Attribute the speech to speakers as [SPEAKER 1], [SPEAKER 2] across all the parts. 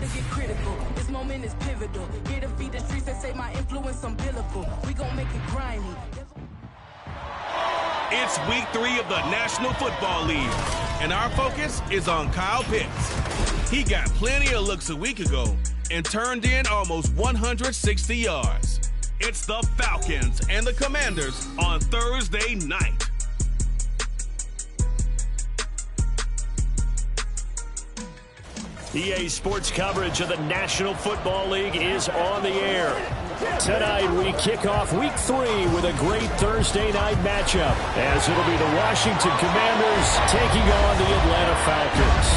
[SPEAKER 1] to get critical. This moment is pivotal. Here to feed the streets that say my influence umbilical. We gon' make it grimy.
[SPEAKER 2] It's week 3 of the National Football League, and our focus is on Kyle Pitts. He got plenty of looks a week ago and turned in almost 160 yards. It's the Falcons and the Commanders on Thursday night.
[SPEAKER 3] EA Sports coverage of the National Football League is on the air. Tonight we kick off week 3 with a great Thursday night matchup, as it'll be the Washington Commanders taking on the Atlanta Falcons.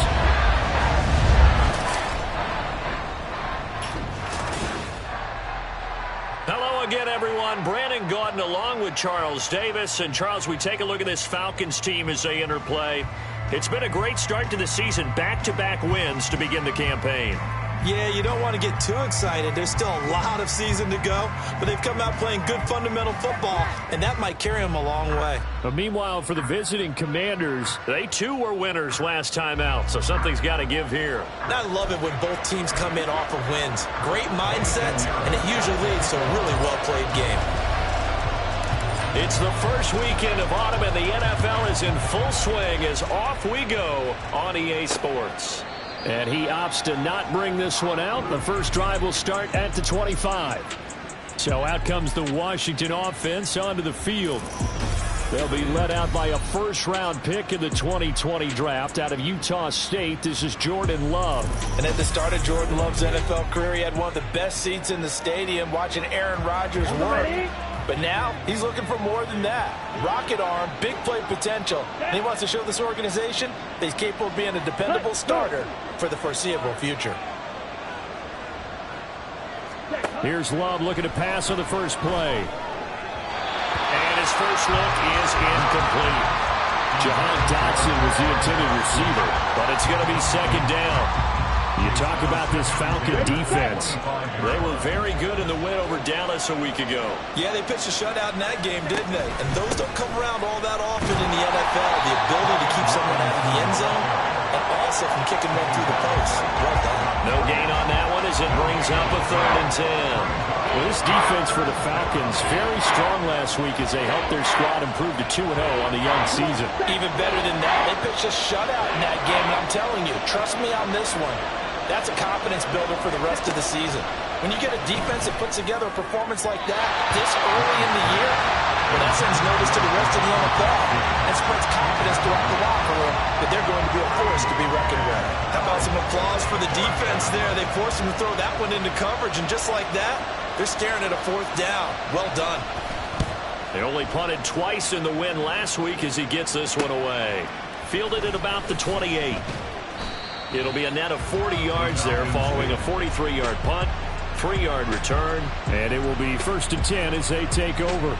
[SPEAKER 3] Hello again, everyone. Brandon Gaudin along with Charles Davis. And Charles, we take a look at this Falcons team as they enter play. It's been a great start to the season, back-to-back wins to begin the campaign.
[SPEAKER 4] Yeah, you don't want to get too excited. There's still a lot of season to go, but they've come out playing good fundamental football, and that might carry them a long way.
[SPEAKER 3] But meanwhile, for the visiting Commanders, they too were winners last time out, so something's got to give here.
[SPEAKER 4] And I love it when both teams come in off of wins. Great mindsets, and it usually leads to a really well-played game.
[SPEAKER 3] It's the first weekend of autumn, and the NFL is in full swing as off we go on EA Sports. And he opts to not bring this one out. The first drive will start at the 25. So out comes the Washington offense onto the field. They'll be led out by a first-round pick in the 2020 draft out of Utah State. This is Jordan Love.
[SPEAKER 4] And at the start of Jordan Love's NFL career, he had one of the best seats in the stadium watching Aaron Rodgers work. But now he's looking for more than that. Rocket arm, big play potential. And he wants to show this organization that he's capable of being a dependable starter for the foreseeable future.
[SPEAKER 3] Here's Love looking to pass on the first play. And his first look is incomplete. Jahan Dotson was the intended receiver, but it's going to be second down. You talk about this Falcon defense. They were very good in the win over Dallas a week ago.
[SPEAKER 4] Yeah, they pitched a shutout in that game, didn't they? And those don't come around all that often in the NFL. The ability to keep someone out of the end zone and also from kicking one through the post. Well done.
[SPEAKER 3] No gain on that one as it brings up a 3rd and 10. Well, this defense for the Falcons, very strong last week as they helped their squad improve to 2-0 on the young season.
[SPEAKER 4] Even better than that, they pitched a shutout in that game, and I'm telling you, trust me on this one. That's a confidence builder for the rest of the season. When you get a defense that puts together a performance like that this early in the year, well, that sends notice to the rest of the NFL and spreads confidence throughout the locker room that they're going to be a force to be reckoned with. How about some applause for the defense there? They forced him to throw that one into coverage, and just like that, they're staring at a 4th down. Well done.
[SPEAKER 3] They only punted twice in the win last week as he gets this one away. Fielded at about the 28. It'll be a net of 40 yards there following a 43-yard punt, 3-yard return, and it will be 1st and 10 as they take over.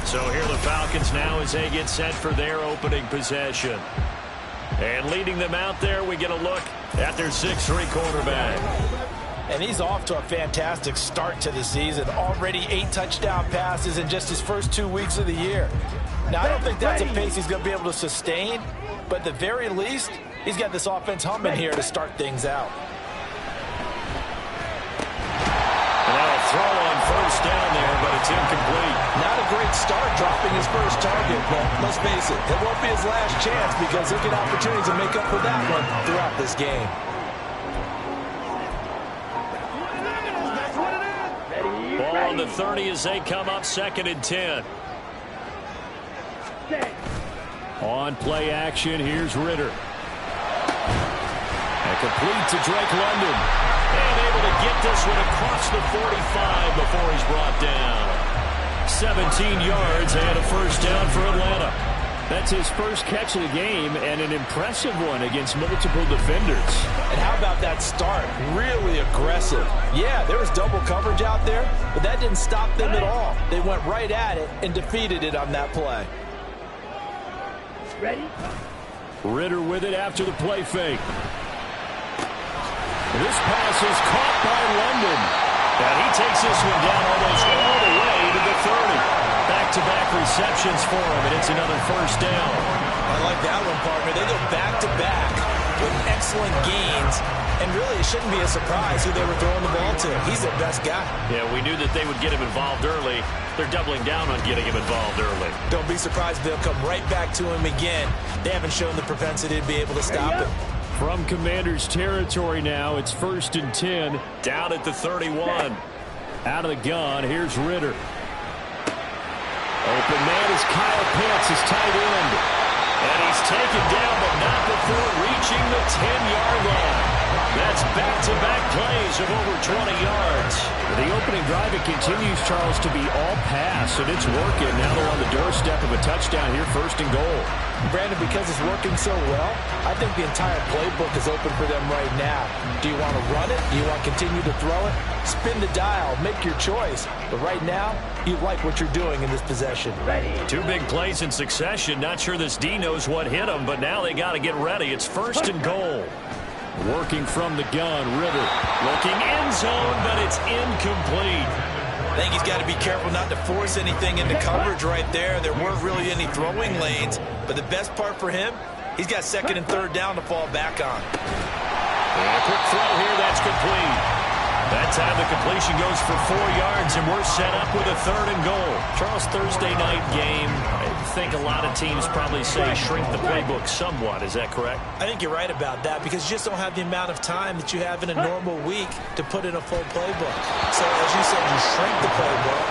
[SPEAKER 3] So here are the Falcons now as they get set for their opening possession. And leading them out there, we get a look at their 6'3 quarterback.
[SPEAKER 4] And he's off to a fantastic start to the season. Already 8 touchdown passes in just his first 2 weeks of the year. Now, I don't think that's a pace he's going to be able to sustain, but at the very least, he's got this offense humming here to start things out.
[SPEAKER 3] And now a throw on 1st down there, but it's incomplete.
[SPEAKER 4] Not a great start dropping his first target, but let's face it, it won't be his last chance because he'll get opportunities to make up for that one throughout this game.
[SPEAKER 3] Ball on the 30 as they come up 2nd and 10. On play action, here's Ritter. And complete to Drake London. And able to get this one across the 45 before he's brought down. 17 yards and a 1st down for Atlanta. That's his first catch of the game and an impressive one against multiple defenders.
[SPEAKER 4] And how about that start? Really aggressive. Yeah, there was double coverage out there, but that didn't stop them at all. They went right at it and defeated it on that play.
[SPEAKER 1] Ready?
[SPEAKER 3] Ritter with it after the play fake. This pass is caught by London. And he takes this one down almost all the way to the 30. Back-to-back receptions for him, and it's another 1st down.
[SPEAKER 4] I like that one, partner. They go back-to-back. with excellent gains, and really it shouldn't be a surprise who they were throwing the ball to. He's their best guy. Yeah, we knew that they would get him involved early. They're doubling down on getting him involved early. Don't be surprised they'll come right back to him again. They haven't shown the propensity to be able to stop him.
[SPEAKER 3] From Commanders territory now, it's 1st and 10. Down at the 31. Out of the gun, here's Ritter. Open man is Kyle Pitts, his tight end. And he's taken down, but not before reaching the 10-yard line. That's back-to-back plays of over 20 yards. The opening drive, it continues, Charles, to be all pass, and it's working. Now they're on the doorstep of a touchdown here, 1st and goal.
[SPEAKER 4] Brandon, because it's working so well, I think the entire playbook is open for them right now. Do you want to run it? Do you want to continue to throw it? Spin the dial. Make your choice. But right now, you like what you're doing in this possession.
[SPEAKER 3] Two big plays in succession. Not sure this D knows what hit him, but now they got to get ready. It's 1st and goal. Working from the gun, Ritter. Looking end zone, but it's incomplete.
[SPEAKER 4] I think he's got to be careful not to force anything into coverage right there. There weren't really any throwing lanes, but the best part for him, he's got 2nd and 3rd down to fall back on.
[SPEAKER 3] And a quick throw here, that's complete. That time the completion goes for 4 yards, and we're set up with a 3rd and goal. Charles, Thursday night game, I think a lot of teams probably say shrink the playbook somewhat. Is that correct?
[SPEAKER 4] I think you're right about that because you just don't have the amount of time that you have in a normal week to put in a full playbook. So as you said, you shrink the playbook.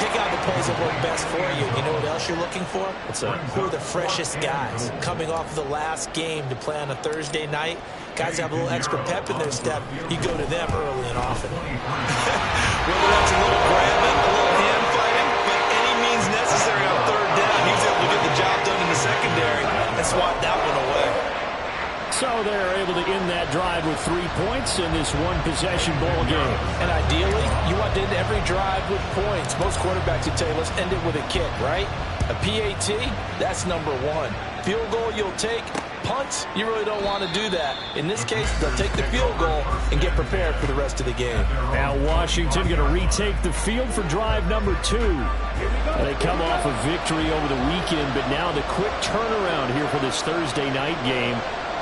[SPEAKER 4] Pick out the plays that work best for you. You know what else you're looking for?
[SPEAKER 3] What's that?
[SPEAKER 4] Who are the freshest guys coming off the last game to play on a Thursday night? Guys have a little extra pep in their step. You go to them early and often. Whether that's a little grabbing, a little hand fighting, but any means necessary on 3rd down, he's able to get the job done in the secondary and swat that one away.
[SPEAKER 3] So they're able to end that drive with 3 points in this one-possession ball game.
[SPEAKER 4] And ideally, you want to end every drive with points. Most quarterbacks would tell you, let's end it with a kick, right? A PAT, that's number 1. Field goal you'll take. Punts, you really don't want to do that. In this case, they'll take the field goal and get prepared for the rest of the game.
[SPEAKER 3] Now Washington going to retake the field for drive number 2. They come off a victory over the weekend, but now the quick turnaround here for this Thursday night game.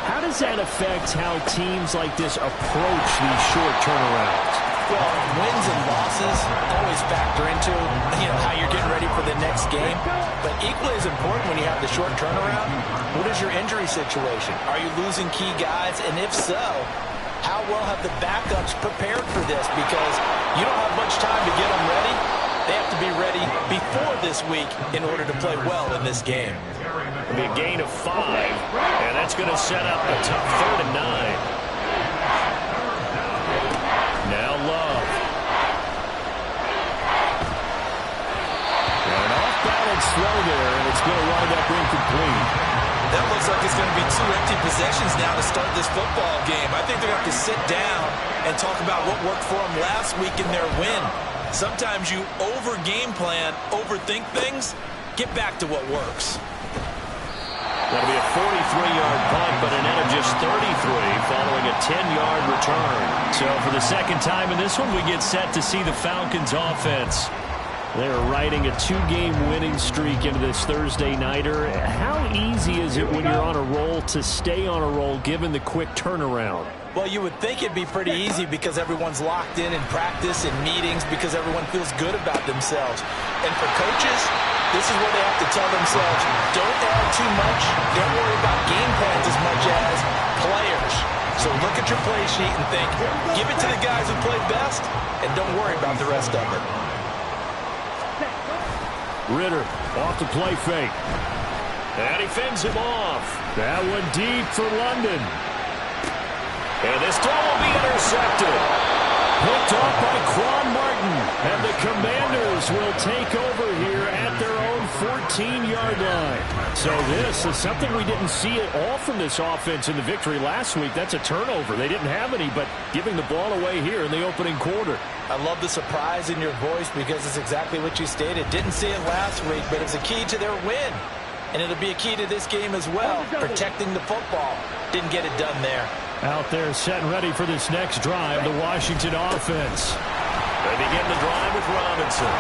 [SPEAKER 3] How does that affect how teams like this approach these short turnarounds?
[SPEAKER 4] Well, wins and losses always factor into, how you're getting ready for the next game. But equally as important when you have the short turnaround, what is your injury situation? Are you losing key guys? And if so, how well have the backups prepared for this? Because you don't have much time to get them ready. They have to be ready before this week in order to play well in this game.
[SPEAKER 3] It'll be a gain of 5, and that's going to set up a tough 3rd and 9. Now Love. An off-balance throw there, and it's going to wind up incomplete.
[SPEAKER 4] That looks like it's going to be 2 empty possessions now to start this football game. I think they're going to have to sit down and talk about what worked for them last week in their win. Sometimes you over-game plan, overthink things. Get back to what works.
[SPEAKER 3] That'll be a 43-yard punt, but a net of just 33 following a 10-yard return. So for the second time in this one, we get set to see the Falcons offense. They're riding a 2-game winning streak into this Thursday nighter. How easy is it when you're on a roll to stay on a roll given the quick turnaround?
[SPEAKER 4] Well, you would think it'd be pretty easy because everyone's locked in practice and meetings because everyone feels good about themselves. And for coaches, this is where they have to tell themselves, don't add too much. Don't worry about game plans as much as players. So look at your play sheet and think, give it to the guys who play best, and don't worry about the rest of it.
[SPEAKER 3] Ritter off the play fake. And he fends him off. That one deep for London. And this throw will be intercepted. Picked off by Quan Martin. And the Commanders will take over here at their own 14-yard line. So this is something we didn't see at all from this offense in the victory last week. That's a turnover. They didn't have any, but giving the ball away here in the opening quarter.
[SPEAKER 4] I love the surprise in your voice because it's exactly what you stated. Didn't see it last week, but it's a key to their win. And it'll be a key to this game as well, protecting the football. Didn't get it done there.
[SPEAKER 3] Out there set and ready for this next drive, the Washington offense. They begin the drive with Robinson.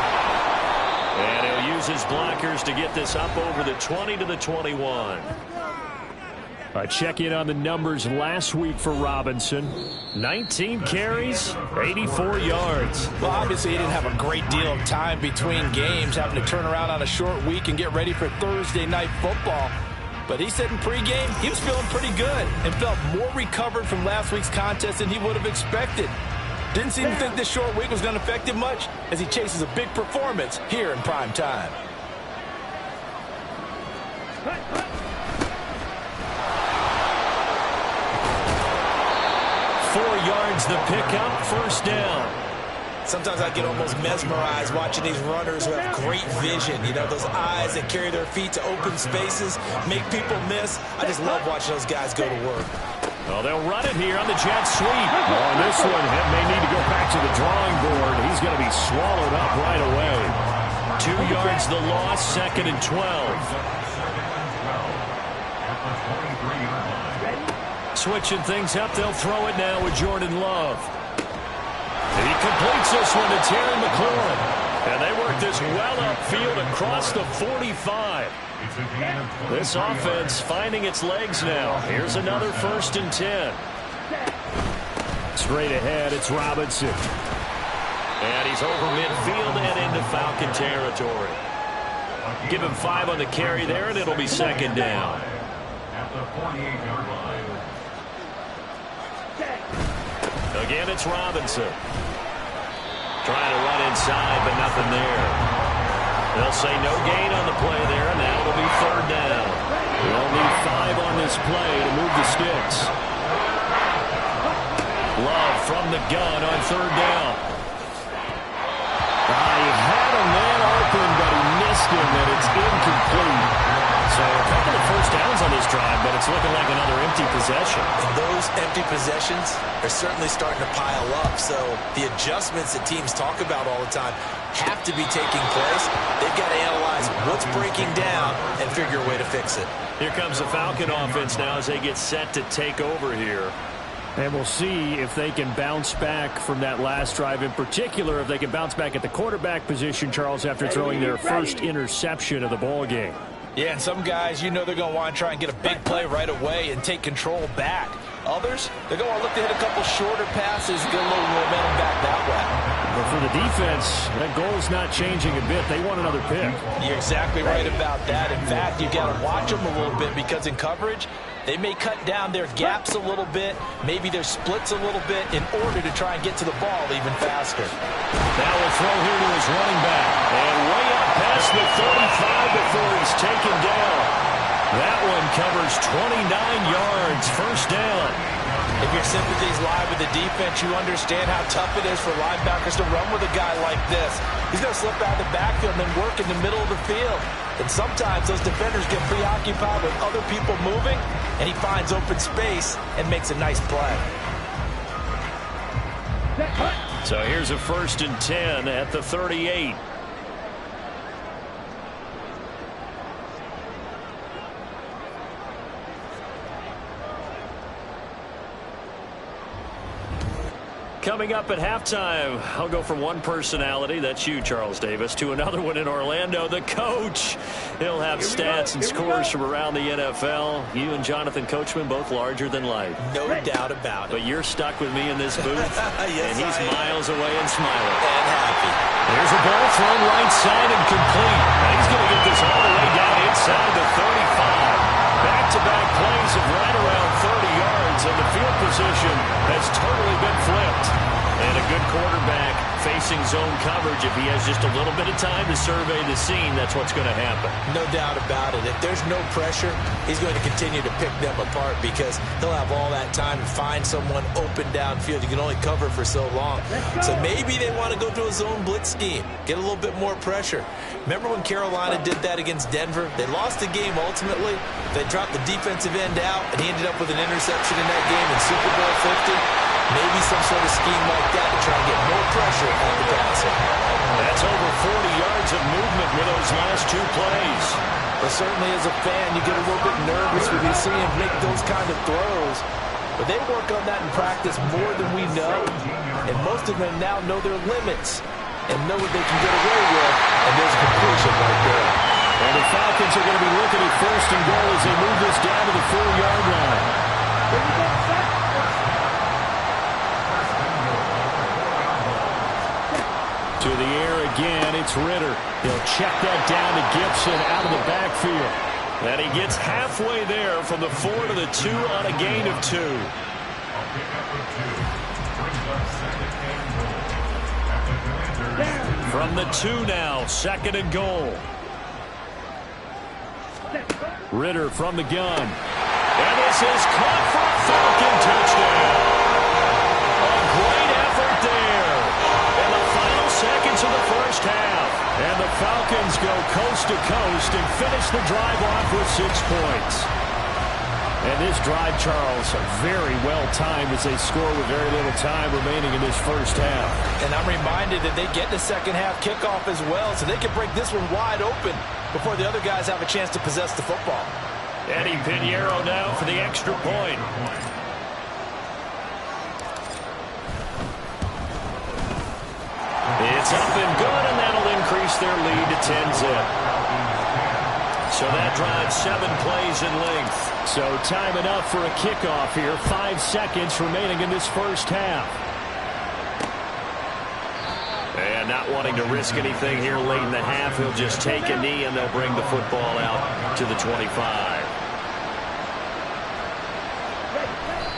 [SPEAKER 3] And he'll use his blockers to get this up over the 20 to the 21. A check-in on the numbers last week for Robinson. 19 carries, 84 yards.
[SPEAKER 4] Well, obviously he didn't have a great deal of time between games, having to turn around on a short week and get ready for Thursday night football. But he said in pregame he was feeling pretty good and felt more recovered from last week's contest than he would have expected. Didn't seem to think this short week was going to affect him much as he chases a big performance here in prime time.
[SPEAKER 3] 4 yards the pickup, first down.
[SPEAKER 4] Sometimes I get almost mesmerized watching these runners who have great vision. You know, those eyes that carry their feet to open spaces, make people miss. I just love watching those guys go to work.
[SPEAKER 3] Well, they'll run it here on the jet sweep. Oh, and this one may need to go back to the drawing board. He's going to be swallowed up right away. 2 yards the loss, 2nd and 12. Switching things up, they'll throw it now with Jordan Love. He completes this one to Terry McLaurin. And they work this well upfield across the 45. This offense finding its legs now. Here's another 1st and 10. Straight ahead, it's Robinson. And he's over midfield and into Falcon territory. Give him 5 on the carry there, and it'll be 2nd down. Again, it's Robinson. Trying to run inside, but nothing there. They'll say no gain on the play there, and now it'll be 3rd down. They'll need 5 on this play to move the sticks. Love from the gun on 3rd down. He had a man open, but he missed him, and it's incomplete. So a couple of 1st downs on this drive, but it's looking like another empty possession.
[SPEAKER 4] And those empty possessions are certainly starting to pile up. So the adjustments that teams talk about all the time have to be taking place. They've got to analyze what's breaking down and figure a way to fix it.
[SPEAKER 3] Here comes the Falcon offense now as they get set to take over here. And we'll see if they can bounce back from that last drive. In particular, if they can bounce back at the quarterback position, Charles, after throwing their first interception of the ball game.
[SPEAKER 4] Yeah, and some guys, you know they're going to want to try and get a big play right away and take control back. Others, they're going to look to hit a couple shorter passes, get a little momentum back that way.
[SPEAKER 3] But for the defense, that goal's not changing a bit. They want another pick.
[SPEAKER 4] You're exactly right about that. In fact, you got to watch them a little bit because in coverage, they may cut down their gaps a little bit, maybe their splits a little bit in order to try and get to the ball even faster.
[SPEAKER 3] Now we'll throw here to his running back. And way up past the 35 before he's taken down. That one covers 29 yards, 1st down.
[SPEAKER 4] If your sympathies lie with the defense, you understand how tough it is for linebackers to run with a guy like this. He's going to slip out of the backfield and then work in the middle of the field. And sometimes those defenders get preoccupied with other people moving, and he finds open space and makes a nice play.
[SPEAKER 3] So here's a 1st and 10 at the 38. Coming up at halftime, I'll go from one personality, that's you, Charles Davis, to another one in Orlando, the coach. He'll have stats and scores from around the NFL. You and Jonathan Coachman, both larger than life.
[SPEAKER 4] No doubt about it.
[SPEAKER 3] But you're stuck with me in this booth,
[SPEAKER 4] yes,
[SPEAKER 3] and he's miles away and smiling.
[SPEAKER 4] And happy.
[SPEAKER 3] There's a ball thrown right side and complete. And he's going to get this all the way down inside the 35. Back-to-back plays of right around 30 yards, and the field position has totally been flipped. And a good quarterback facing zone coverage. If he has just a little bit of time to survey the scene, that's what's going to happen.
[SPEAKER 4] No doubt about it. If there's no pressure, he's going to continue to pick them apart because he'll have all that time to find someone open downfield. You can only cover for so long. So maybe they want to go to a zone blitz scheme, get a little bit more pressure. Remember when Carolina did that against Denver? They lost the game ultimately. They dropped the defensive end out, and he ended up with an interception in that game in Super Bowl 50. Maybe some sort of scheme like that to try and get more pressure on the passer.
[SPEAKER 3] That's over 40 yards of movement with those last 2 plays.
[SPEAKER 4] But certainly as a fan, you get a little bit nervous when you see him make those kind of throws. But they work on that in practice more than we know. And most of them now know their limits and know what they can get away with. And there's a completion right there.
[SPEAKER 3] And the Falcons are going to be looking at 1st and goal as they move this down to the 4-yard line. To the air again, it's Ritter. He'll check that down to Gibson out of the backfield. And he gets halfway there from the 4 to the 2 on a gain of 2. From the 2 now, 2nd and goal. Ritter from the gun. And this is caught for a Falcon touchdown. A great effort there. In the final seconds of the first half. And the Falcons go coast to coast and finish the drive off with 6 points. And this drive, Charles, very well timed as they score with very little time remaining in this first half.
[SPEAKER 4] And I'm reminded that they get the second half kickoff as well, so they can break this one wide open before the other guys have a chance to possess the football.
[SPEAKER 3] Eddie Pinheiro now for the extra point. It's up and good, and that'll increase their lead to 10-zip. So that drives 7 plays in length. So time enough for a kickoff here. 5 seconds remaining in this first half. And not wanting to risk anything here late in the half, he'll just take a knee, and they'll bring the football out to the 25.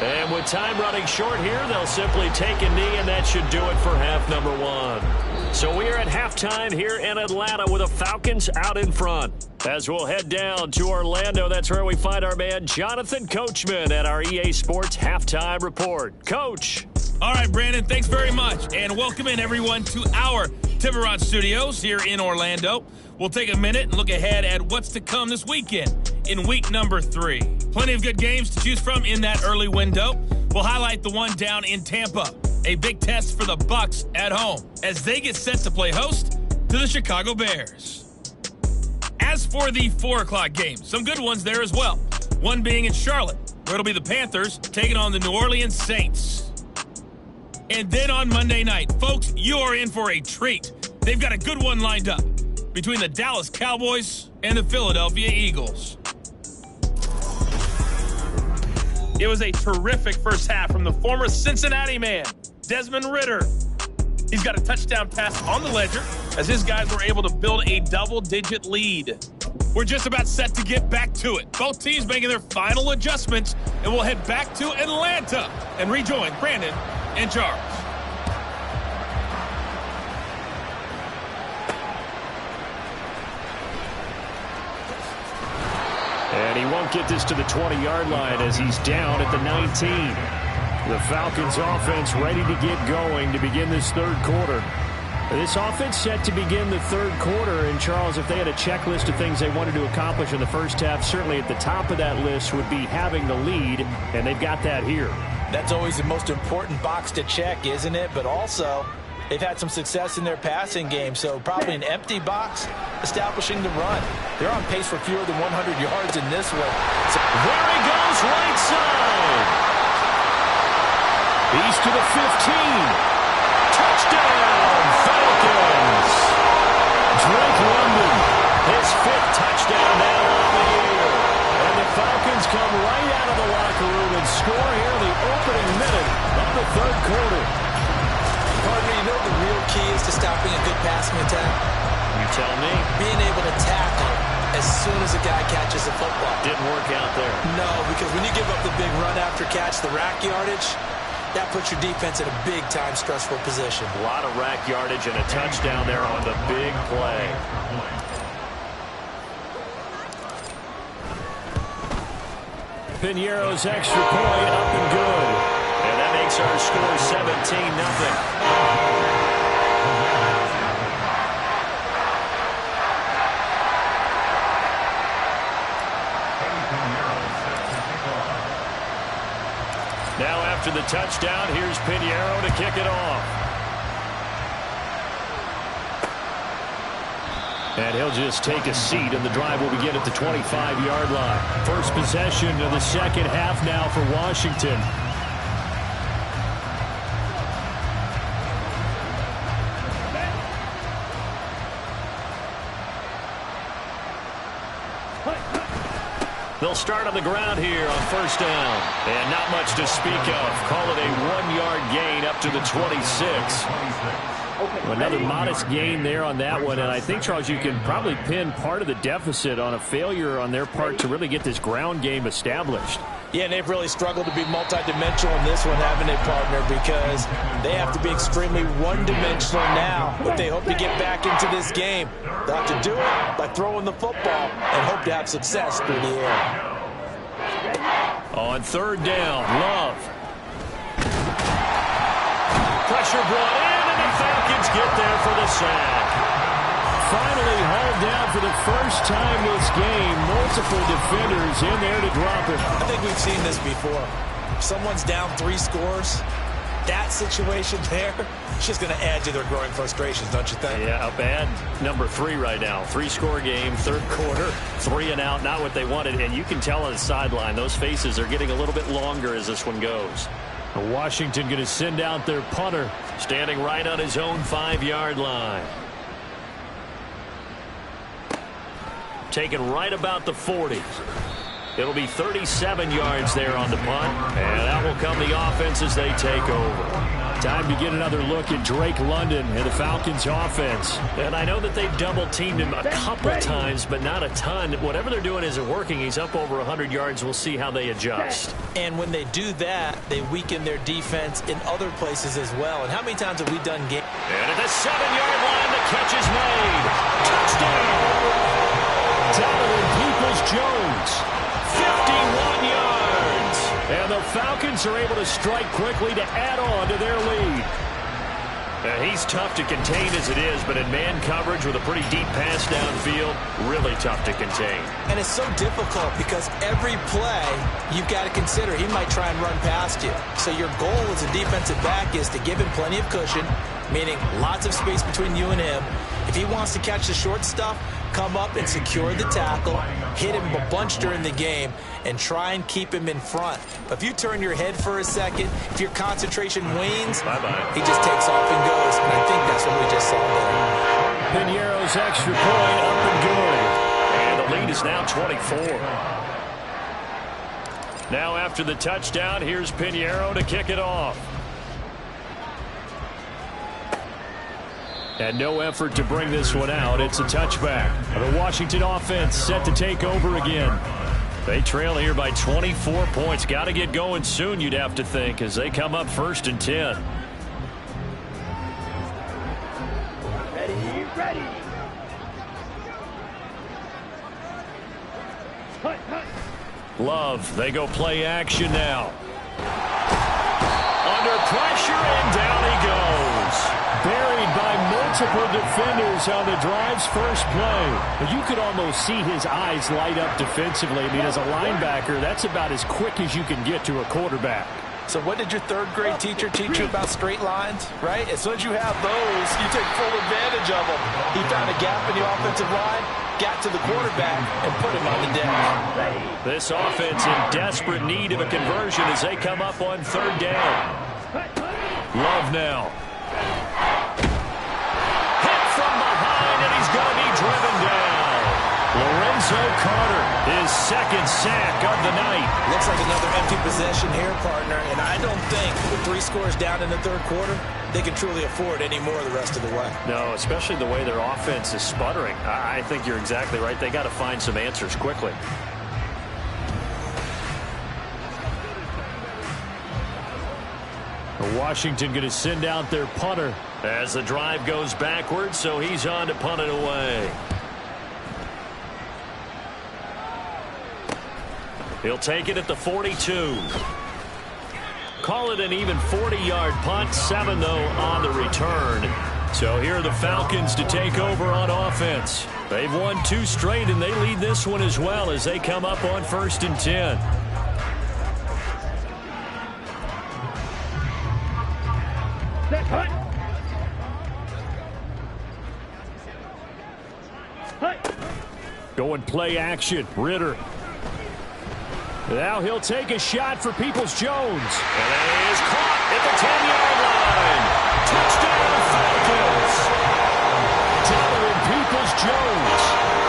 [SPEAKER 3] And with time running short here, they'll simply take a knee, and that should do it for half number 1. So we are at halftime here in Atlanta with the Falcons out in front. As we'll head down to Orlando, that's where we find our man Jonathan Coachman at our EA Sports Halftime Report. Coach.
[SPEAKER 5] All right, Brandon, thanks very much. And welcome in, everyone, to our Tiburon Studios here in Orlando. We'll take a minute and look ahead at what's to come this weekend in week number 3. Plenty of good games to choose from in that early window. We'll highlight the one down in Tampa, a big test for the Bucs at home as they get set to play host to the Chicago Bears. As for the 4 o'clock games, some good ones there as well. One being in Charlotte, where it'll be the Panthers taking on the New Orleans Saints. And then on Monday night, folks, you are in for a treat. They've got a good one lined up between the Dallas Cowboys and the Philadelphia Eagles. It was a terrific first half from the former Cincinnati man, Desmond Ritter. He's got a touchdown pass on the ledger as his guys were able to build a double-digit lead. We're just about set to get back to it. Both teams making their final adjustments, and we'll head back to Atlanta and rejoin Brandon and Charles.
[SPEAKER 3] And he won't get this to the 20-yard line as he's down at the 19. The Falcons offense ready to get going to begin this third quarter. This offense set to begin the third quarter. And, Charles, if they had a checklist of things they wanted to accomplish in the first half, certainly at the top of that list would be having the lead, and they've got that here.
[SPEAKER 4] That's always the most important box to check, isn't it? But also, they've had some success in their passing game, so probably an empty box establishing the run. They're on pace for fewer than 100 yards in this one. So
[SPEAKER 3] there he goes, right side. He's to the 15. Touchdown, Falcons. Drake London, his 5th touchdown now on the year. And the Falcons come right out of the locker room and score here in the opening minute of the third quarter.
[SPEAKER 6] Partner, you know the real key is to stopping a good passing attack?
[SPEAKER 3] You tell me.
[SPEAKER 6] Being able to tackle as soon as a guy catches the football.
[SPEAKER 3] Didn't work out there.
[SPEAKER 6] No, because when you give up the big run after catch, the rack yardage, that puts your defense in a big-time stressful position.
[SPEAKER 3] A lot of rack yardage and a touchdown there on the big play. Pinheiro's extra point up and good. And that makes our score 17-0. Now after the touchdown, here's Pinheiro to kick it off. And he'll just take a seat, and the drive will begin at the 25-yard line. First possession of the second half now for Washington. They'll start on the ground here on first down. And not much to speak of. Call it a 1-yard gain up to the 26.
[SPEAKER 7] Another modest gain there on that one, and I think, Charles, you can probably pin part of the deficit on a failure on their part to really get this ground game established.
[SPEAKER 4] Yeah, and they've really struggled to be multidimensional in this one, haven't they, partner, because they have to be extremely one-dimensional now if they hope to get back into this game. They'll have to do it by throwing the football and hope to have success through the air.
[SPEAKER 3] On third down, Love. Pressure brought in, and the Falcons get there for the sack.
[SPEAKER 7] Finally hauled down for the first time this game. Multiple defenders in there to drop it.
[SPEAKER 4] I think we've seen this before. If someone's down 3 scores, that situation there, it's just going to add to their growing frustrations, don't you think?
[SPEAKER 3] Yeah, up bad number 3 right now. 3-score game, third quarter, 3 and out, not what they wanted. And you can tell on the sideline, those faces are getting a little bit longer as this one goes.
[SPEAKER 7] Washington going to send out their punter.
[SPEAKER 3] Standing right on his own 5-yard line. Taken right about the 40. It'll be 37 yards there on the punt. And that will come the offense as they take over.
[SPEAKER 7] Time to get another look at Drake London and the Falcons offense.
[SPEAKER 3] And I know that they've double-teamed him a couple times, but not a ton. Whatever they're doing isn't working. He's up over 100 yards. We'll see how they adjust.
[SPEAKER 4] And when they do that, they weaken their defense in other places as well. And how many times have we done games?
[SPEAKER 3] And at the 7-yard line, the catch is made. Touchdown!
[SPEAKER 7] Donovan Peoples-Jones,
[SPEAKER 3] 51 yards.
[SPEAKER 7] And the Falcons are able to strike quickly to add on to their lead.
[SPEAKER 3] He's tough to contain as it is, but in man coverage with a pretty deep pass downfield, really tough to contain.
[SPEAKER 4] And it's so difficult because every play you've got to consider he might try and run past you. So your goal as a defensive back is to give him plenty of cushion, meaning lots of space between you and him. If he wants to catch the short stuff, come up and secure the tackle, hit him a bunch during the game, and try and keep him in front. But if you turn your head for a second, if your concentration wanes,
[SPEAKER 3] bye-bye.
[SPEAKER 4] He just takes off and goes. And I think that's what we just saw there.
[SPEAKER 7] Piñeiro's extra point up and good.
[SPEAKER 3] And the lead is now 24. Now after the touchdown, here's Piñeiro to kick it off.
[SPEAKER 7] And no effort to bring this one out. It's a touchback. The Washington offense set to take over again.
[SPEAKER 3] They trail here by 24 points. Got to get going soon, you'd have to think, as they come up 1st and 10.
[SPEAKER 8] Ready.
[SPEAKER 3] Love, they go play action now. Under pressure, and down he goes.
[SPEAKER 7] Buried by multiple defenders on the drive's first play. But you could almost see his eyes light up defensively. I mean, as a linebacker, that's about as quick as you can get to a quarterback.
[SPEAKER 4] So what did your 3rd grade teacher teach you about straight lines, right? As soon as you have those, you take full advantage of them. He found a gap in the offensive line, got to the quarterback, and put him on the deck.
[SPEAKER 3] This offense in desperate need of a conversion as they come up on 3rd down. Love now. Hit from behind, and he's going to be driven down. Lorenzo Carter, his 2nd sack of the night.
[SPEAKER 4] Looks like another empty possession here, partner, and I don't think with 3 scores down in the 3rd quarter, they can truly afford any more the rest of the way.
[SPEAKER 3] No, especially the way their offense is sputtering. I think you're exactly right. They got to find some answers quickly.
[SPEAKER 7] Washington going to send out their punter.
[SPEAKER 3] As the drive goes backwards, so he's on to punt it away. He'll take it at the 42. Call it an even 40-yard punt. 7, though, on the return. So here are the Falcons to take over on offense. They've won 2 straight, and they lead this one as well as they come up on 1st and 10.
[SPEAKER 7] Going play action. Ritter. Now he'll take a shot for Peoples-Jones.
[SPEAKER 3] And it is caught at the 10-yard line. Touchdown, Falcons.
[SPEAKER 7] Donovan Peoples-Jones.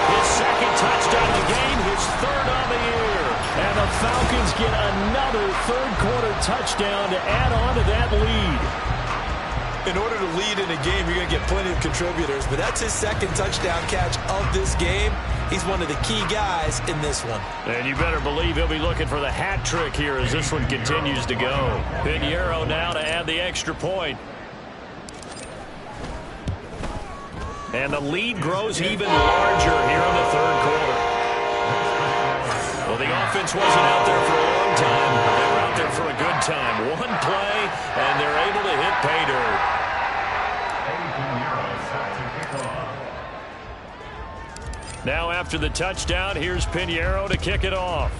[SPEAKER 3] His 2nd touchdown of the game, his 3rd on the year.
[SPEAKER 7] third-quarter touchdown to add on to that lead.
[SPEAKER 6] In order to lead in a game, you're going to get plenty of contributors, but that's his second touchdown catch of this game. He's one of the key guys in this one.
[SPEAKER 3] And you better believe he'll be looking for the hat trick here as this one continues to go. Pinheiro now to add the extra point. And the lead grows even larger here in the third quarter. Well, the offense wasn't out there for a long time. They were out there for a good time. One play, and they're able to hit pay dirt. Now after the touchdown, here's Pinheiro to kick it off.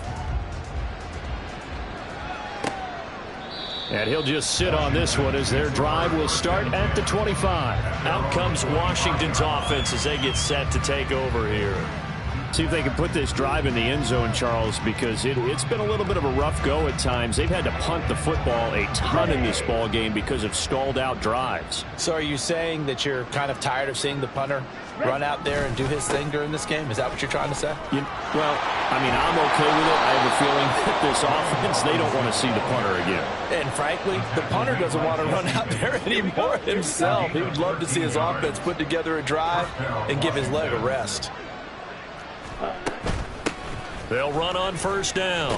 [SPEAKER 7] And he'll just sit on this one as their drive will start at the 25.
[SPEAKER 3] Out comes Washington's offense as they get set to take over here.
[SPEAKER 7] See if they can put this drive in the end zone, Charles, because it's been a little bit of a rough go at times. They've had to punt the football a ton in this ball game because of stalled-out drives.
[SPEAKER 4] So are you saying that you're kind of tired of seeing the punter run out there and do his thing during this game? Is that what you're trying to say?
[SPEAKER 7] Well, I mean, I'm okay with it. I have a feeling that this offense, they don't want to see the punter again.
[SPEAKER 4] And frankly, the punter doesn't want to run out there anymore himself. He would love to see his offense put together a drive and give his leg a rest.
[SPEAKER 3] They'll run on first down.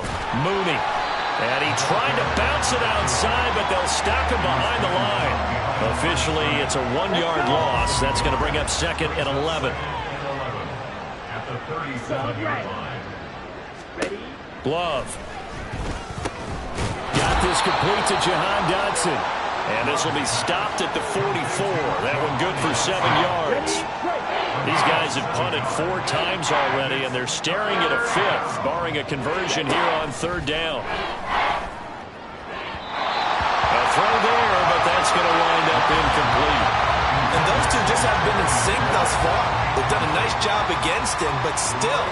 [SPEAKER 3] Mooney. And he tried to bounce it outside, but they'll stop him behind the line. Officially, it's a 1-yard loss. That's going to bring up second and 11. Glove.
[SPEAKER 7] Got this complete to Jahan Dotson.
[SPEAKER 3] And this will be stopped at the 44. That one good for 7 yards. These guys have punted 4 times already, and they're staring at a 5th, barring a conversion here on third down. A throw there, but that's going to wind up incomplete.
[SPEAKER 6] And those two just have been in sync thus far. They've done a nice job against him, but still,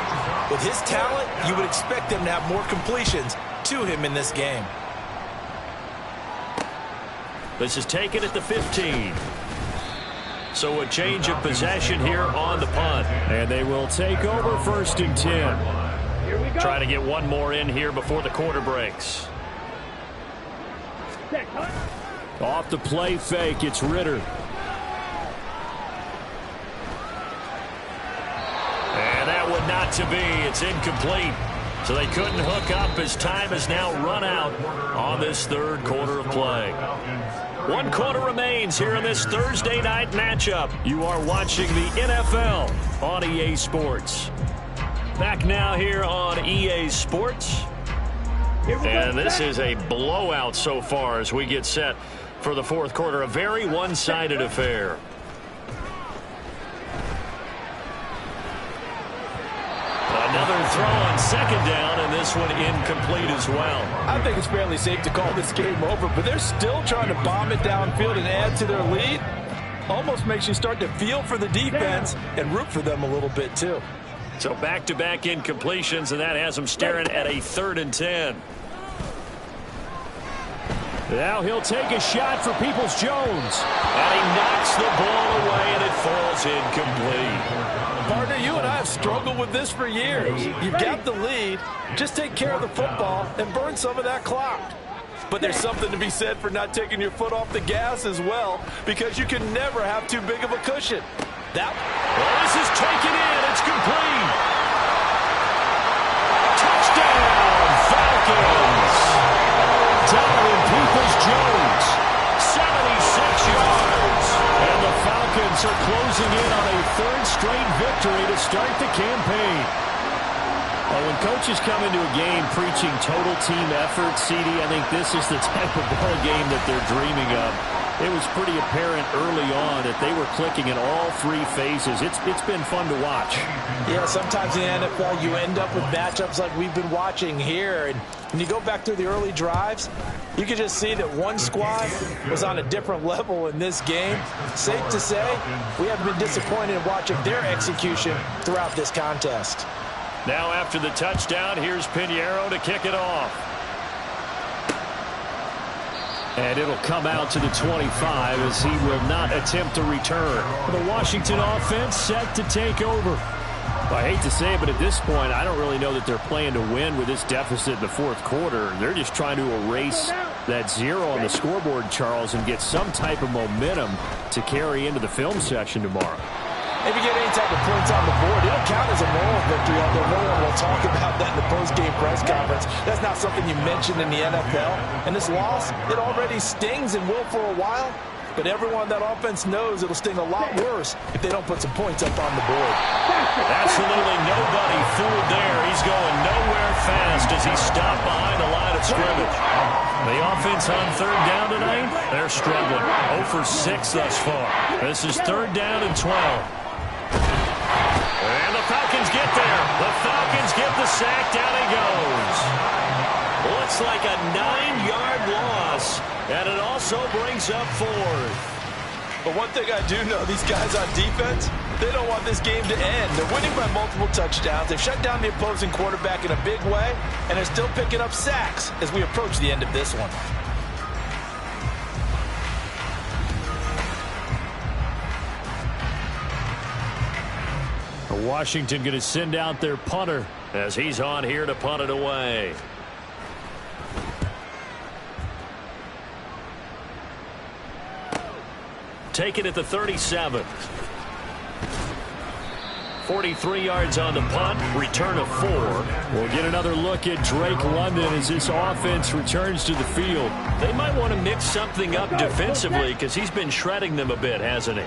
[SPEAKER 6] with his talent, you would expect him to have more completions to him in this game.
[SPEAKER 3] This is taken at the 15. So a change of possession here on the punt.
[SPEAKER 7] And they will take over first and 10.
[SPEAKER 3] Try to get one more in here before the quarter breaks.
[SPEAKER 7] Off the play fake, it's Ritter.
[SPEAKER 3] And that one not to be. It's incomplete. So they couldn't hook up as time has now run out on this third quarter of play. 1 quarter remains here in this Thursday night matchup. You are watching the NFL on EA Sports. Back now here on EA Sports. And this is a blowout so far as we get set for the fourth quarter. A very one-sided affair. Another throw on second down, and this one incomplete as well.
[SPEAKER 4] I think it's fairly safe to call this game over, but they're still trying to bomb it downfield and add to their lead. Almost makes you start to feel for the defense and root for them a little bit, too.
[SPEAKER 3] So back-to-back incompletions, and that has them staring at a 3rd and 10.
[SPEAKER 7] Now he'll take a shot for Peoples-Jones.
[SPEAKER 3] And he knocks the ball away, and it falls incomplete.
[SPEAKER 4] Partner, you and I have struggled with this for years. You've got the lead. Just take care of the football and burn some of that clock. But there's something to be said for not taking your foot off the gas as well, because you can never have too big of a cushion.
[SPEAKER 3] Well, this is taken in. It's complete. Touchdown, Falcons.
[SPEAKER 7] Donovan Peoples-Jones.
[SPEAKER 3] 76 yards.
[SPEAKER 7] And the Falcons are closing in on a 3rd straight victory to start the campaign. Well, when coaches come into a game preaching total team effort, CD, I think this is the type of ball game that they're dreaming of. It was pretty apparent early on that they were clicking in all 3 phases. It's been fun to watch.
[SPEAKER 4] Yeah, sometimes in the NFL you end up with matchups like we've been watching here. And when you go back through the early drives, you can just see that one squad was on a different level in this game. Safe to say, we haven't been disappointed in watching their execution throughout this contest.
[SPEAKER 3] Now after the touchdown, here's Pinheiro to kick it off.
[SPEAKER 7] And it'll come out to the 25 as he will not attempt to return. The Washington offense set to take over. I hate to say it, but at this point, I don't really know that they're playing to win with this deficit in the fourth quarter. They're just trying to erase that 0 on the scoreboard, Charles, and get some type of momentum to carry into the film section tomorrow.
[SPEAKER 4] If you get any type of points on the board, it'll count as a moral victory, although no one will talk about that in the post-game press conference. That's not something you mentioned in the NFL. And this loss, it already stings and will for a while. But everyone that offense knows it'll sting a lot worse if they don't put some points up on the board.
[SPEAKER 3] Absolutely nobody fooled there. He's going nowhere fast as he stopped behind the line of scrimmage. The offense on third down tonight, they're struggling. 0 for 6 thus far. This is third down and 12. And the Falcons get there. The Falcons get the sack. Down he goes. Looks like a 9-yard loss. And it also brings up 4th.
[SPEAKER 4] But one thing I do know, these guys on defense, they don't want this game to end. They're winning by multiple touchdowns. They've shut down the opposing quarterback in a big way, and they're still picking up sacks as we approach the end of this one.
[SPEAKER 7] Washington going to send out their punter
[SPEAKER 3] as he's on here to punt it away. Taken at the 37. 43 yards on the punt. Return of 4.
[SPEAKER 7] We'll get another look at Drake London as this offense returns to the field.
[SPEAKER 3] They might want to mix something up defensively because he's been shredding them a bit, hasn't he?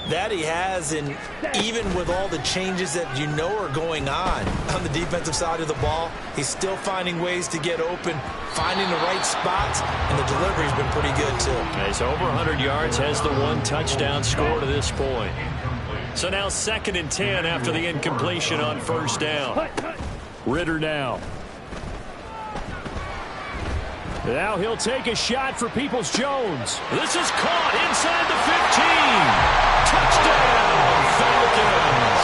[SPEAKER 4] That he has, and even with all the changes that you know are going on the defensive side of the ball, he's still finding ways to get open, finding the right spots, and the delivery's been pretty good too.
[SPEAKER 3] He's over 100 yards, has the 1 touchdown score to this point. So now 2nd and 10 after the incompletion on first down.
[SPEAKER 7] Ritter now. Now he'll take a shot for Peoples-Jones.
[SPEAKER 3] This is caught inside the 15. Touchdown, Falcons.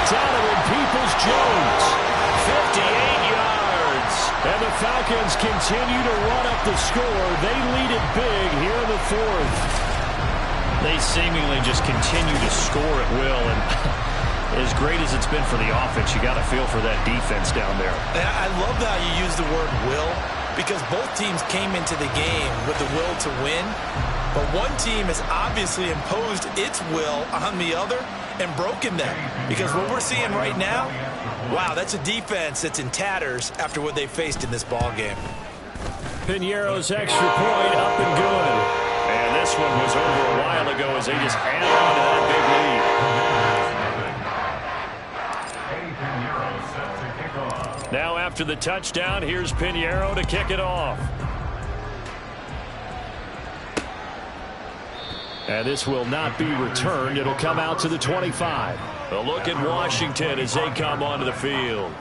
[SPEAKER 7] Donovan Peoples-Jones.
[SPEAKER 3] 58 yards.
[SPEAKER 7] And the Falcons continue to run up the score. They lead it big here in the 4th.
[SPEAKER 3] They seemingly just continue to score at will. And as great as it's been for the offense, you got to feel for that defense down there.
[SPEAKER 4] I love how you use the word will, because both teams came into the game with the will to win. But one team has obviously imposed its will on the other and broken them. Because what we're seeing right now, wow, that's a defense that's in tatters after what they faced in this ball game.
[SPEAKER 7] Piñeiro's extra point up and good.
[SPEAKER 3] And this one was over a while ago as they just added on to that big lead. Now after the touchdown, here's Piñeiro to kick it off.
[SPEAKER 7] And this will not be returned. It'll come out to the 25.
[SPEAKER 3] A look at Washington as they come onto the field.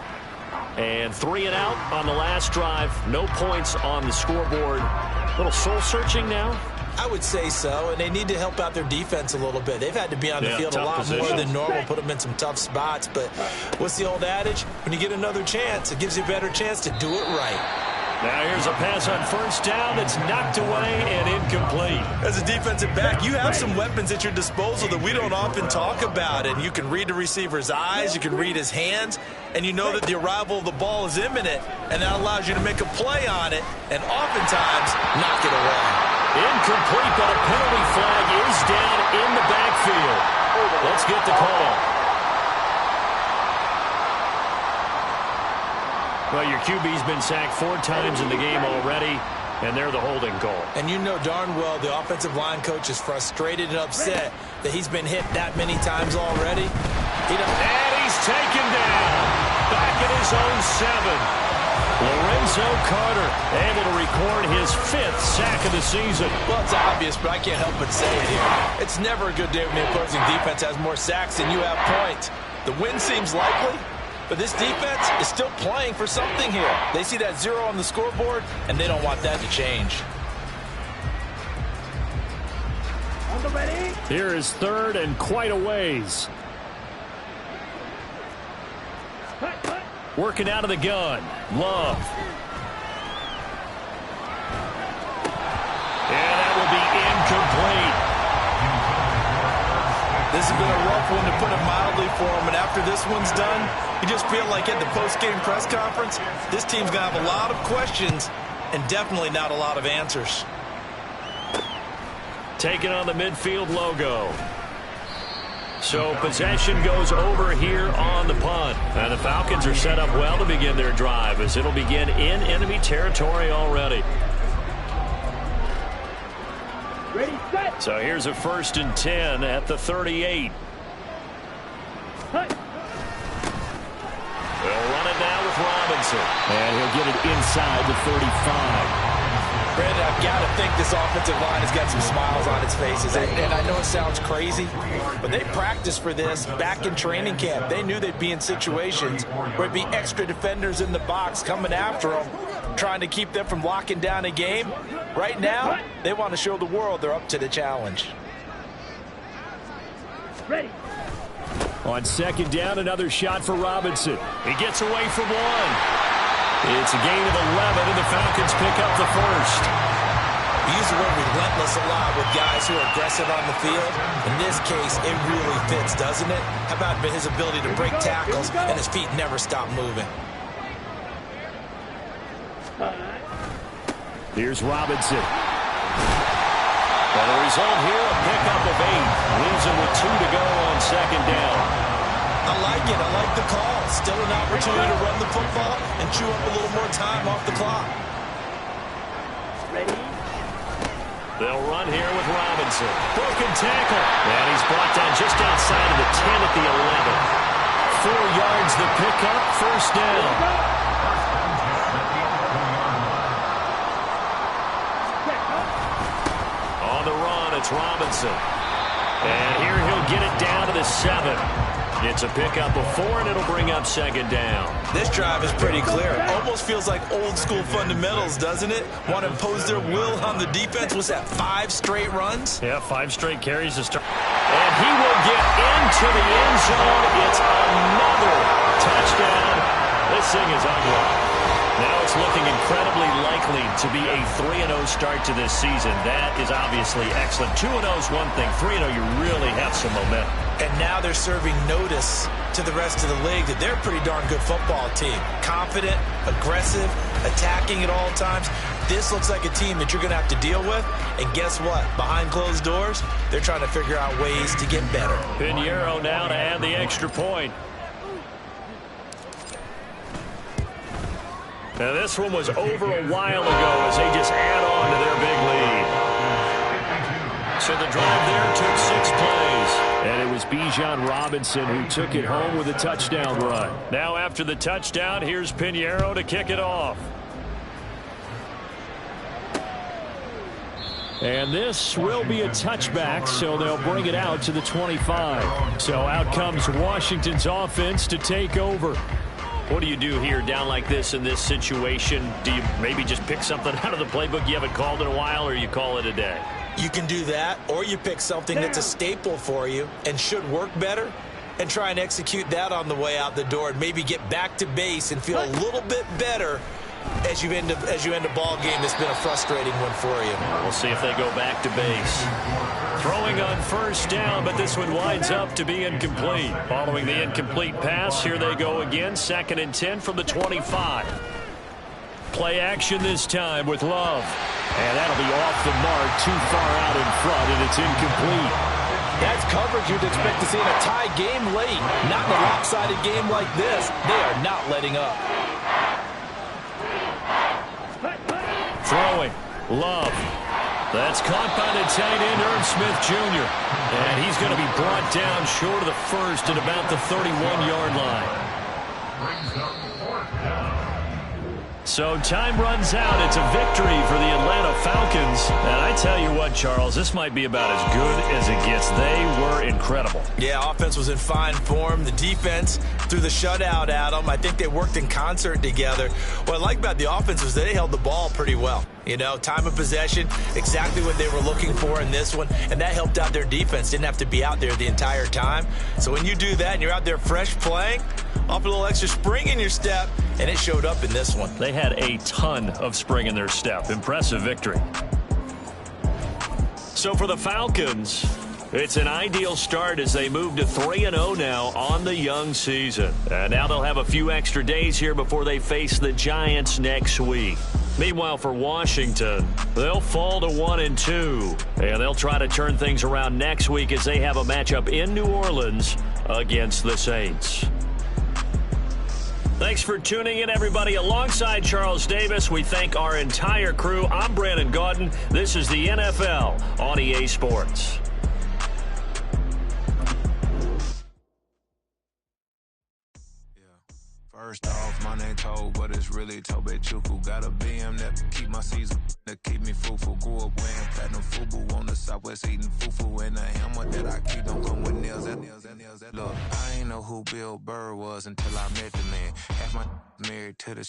[SPEAKER 3] And 3 and out on the last drive. No points on the scoreboard. A little soul-searching now?
[SPEAKER 4] I would say so, and they need to help out their defense a little bit. They've had to be on the field a lot more than normal, put them in some tough spots. But what's the old adage? When you get another chance, it gives you a better chance to do it right.
[SPEAKER 3] Now here's a pass on first down that's knocked away and incomplete.
[SPEAKER 4] As a defensive back, you have some weapons at your disposal that we don't often talk about. And you can read the receiver's eyes, you can read his hands, and you know that the arrival of the ball is imminent, and that allows you to make a play on it and oftentimes knock it away.
[SPEAKER 3] Incomplete, but a penalty flag is down in the backfield. Let's get the call. Well, your QB's been sacked 4 times in the game already, and they're the holding call.
[SPEAKER 4] And you know darn well the offensive line coach is frustrated and upset that he's been hit that many times already.
[SPEAKER 3] And he's taken down. Back at his own 7. Lorenzo Carter able to record his 5th sack of the season.
[SPEAKER 4] Well, it's obvious, but I can't help but say it here. It's never a good day when the opposing defense has more sacks than you have points. The win seems likely, but this defense is still playing for something here. They see that 0 on the scoreboard, and they don't want that to change.
[SPEAKER 7] Here is 3rd and quite a ways.
[SPEAKER 3] Working out of the gun. Love. And that will be incomplete.
[SPEAKER 6] This has been a rough one, to put it mildly, for him. And after this one's done, you just feel like at the post-game press conference, this team's going to have a lot of questions and definitely not a lot of answers.
[SPEAKER 3] Taking on the midfield logo. So possession goes over here on the punt. And the Falcons are set up well to begin their drive, as it'll begin in enemy territory already. So here's a 1st and 10 at the 38. They'll run it now with Robinson.
[SPEAKER 7] And he'll get it inside the 35.
[SPEAKER 4] Brandon, I've got to think this offensive line has got some smiles on its faces. And I know it sounds crazy, but they practiced for this back in training camp. They knew they'd be in situations where it'd be extra defenders in the box coming after them, trying to keep them from locking down a game. Right now, they want to show the world they're up to the challenge.
[SPEAKER 7] Ready. On 2nd down, another shot for Robinson.
[SPEAKER 3] He gets away from one. It's a gain of 11, and the Falcons pick up the 1st.
[SPEAKER 6] We use the word relentless a lot with guys who are aggressive on the field. In this case, it really fits, doesn't it? How about his ability to break tackles and his feet never stop moving?
[SPEAKER 7] Here's Robinson.
[SPEAKER 3] Well, the result here, a pickup of 8. Leaves him with 2 to go on 2nd down.
[SPEAKER 6] I like it. I like the call. Still an opportunity to run the football and chew up a little more time off the clock.
[SPEAKER 3] Ready? They'll run here with Robinson. Broken tackle. And he's brought down just outside of the 10 at the 11.
[SPEAKER 7] 4 yards the pickup, 1st down.
[SPEAKER 3] On the run, it's Robinson. And here he'll get it down to the 7. It's a pickup of 4, and it'll bring up 2nd down.
[SPEAKER 6] This drive is pretty clear. Almost feels like old school fundamentals, doesn't it? Want to impose their will on the defense. Was that 5 straight runs?
[SPEAKER 3] Yeah, 5 straight carries to start. And he will get into the end zone. It's another touchdown. This thing is ugly. Now it's looking incredibly likely to be a 3-0 start to this season. That is obviously excellent. 2-0 is one thing. 3-0, you really have some momentum.
[SPEAKER 6] And now they're serving notice to the rest of the league that they're a pretty darn good football team. Confident, aggressive, attacking at all times. This looks like a team that you're going to have to deal with. And guess what? Behind closed doors, they're trying to figure out ways to get better.
[SPEAKER 3] Pinheiro now to add the extra point. Now this one was over a while ago as they just add on to their big lead. So the drive there took 6 plays.
[SPEAKER 7] And it was Bijan Robinson who took it home with a touchdown run.
[SPEAKER 3] Now after the touchdown, here's Pinheiro to kick it off.
[SPEAKER 7] And this will be a touchback, so they'll bring it out to the 25. So out comes Washington's offense to take over.
[SPEAKER 3] What do you do here down like this in this situation? Do you maybe just pick something out of the playbook you haven't called in a while, or you call it a day?
[SPEAKER 6] You can do that, or you pick something that's a staple for you and should work better and try and execute that on the way out the door and maybe get back to base and feel a little bit better as you end a ball game that's been a frustrating one for you.
[SPEAKER 3] We'll see if they go back to base. Throwing on 1st down, but this one winds up to be incomplete. Following the incomplete pass, here they go again. 2nd and 10 from the 25. Play action this time with Love.
[SPEAKER 7] And that'll be off the mark, too far out in front, and it's incomplete.
[SPEAKER 4] That's coverage you'd expect to see in a tie game late. Not in a lopsided game like this. They are not letting up.
[SPEAKER 3] Throwing. Love. That's caught by the tight end, Irv Smith Jr. And he's going to be brought down short of the 1st at about the 31-yard line. So time runs out. It's a victory for the Atlanta Falcons. And I tell you what, Charles, this might be about as good as it gets. They were incredible.
[SPEAKER 6] Yeah, offense was in fine form. The defense threw the shutout at them. I think they worked in concert together. What I like about the offense was they held the ball pretty well. You know, time of possession, exactly what they were looking for in this one. And that helped out their defense. Didn't have to be out there the entire time. So when you do that and you're out there fresh playing, off a little extra spring in your step, and it showed up in this one.
[SPEAKER 3] They had a ton of spring in their step. Impressive victory. So for the Falcons, It's an ideal start as they move to 3-0 now on the young season. And now they'll have a few extra days here before they face the Giants next week. Meanwhile, for Washington, they'll fall to 1-2. And they'll try to turn things around next week as they have a matchup in New Orleans against the Saints. Thanks for tuning in, everybody. Alongside Charles Davis, we thank our entire crew. I'm Brandon Gaudin. This is the NFL on EA Sports.
[SPEAKER 8] First off, my name Toad, but it's really Tobe Chuku. Got a BM that keep my season, that keep me fruitful. Grew up wearing platinum FUBU on the Southwest eating fufu. And the hammer that I keep don't come with nails. Look, I ain't know who Bill Burr was until I met the man. Half my married to the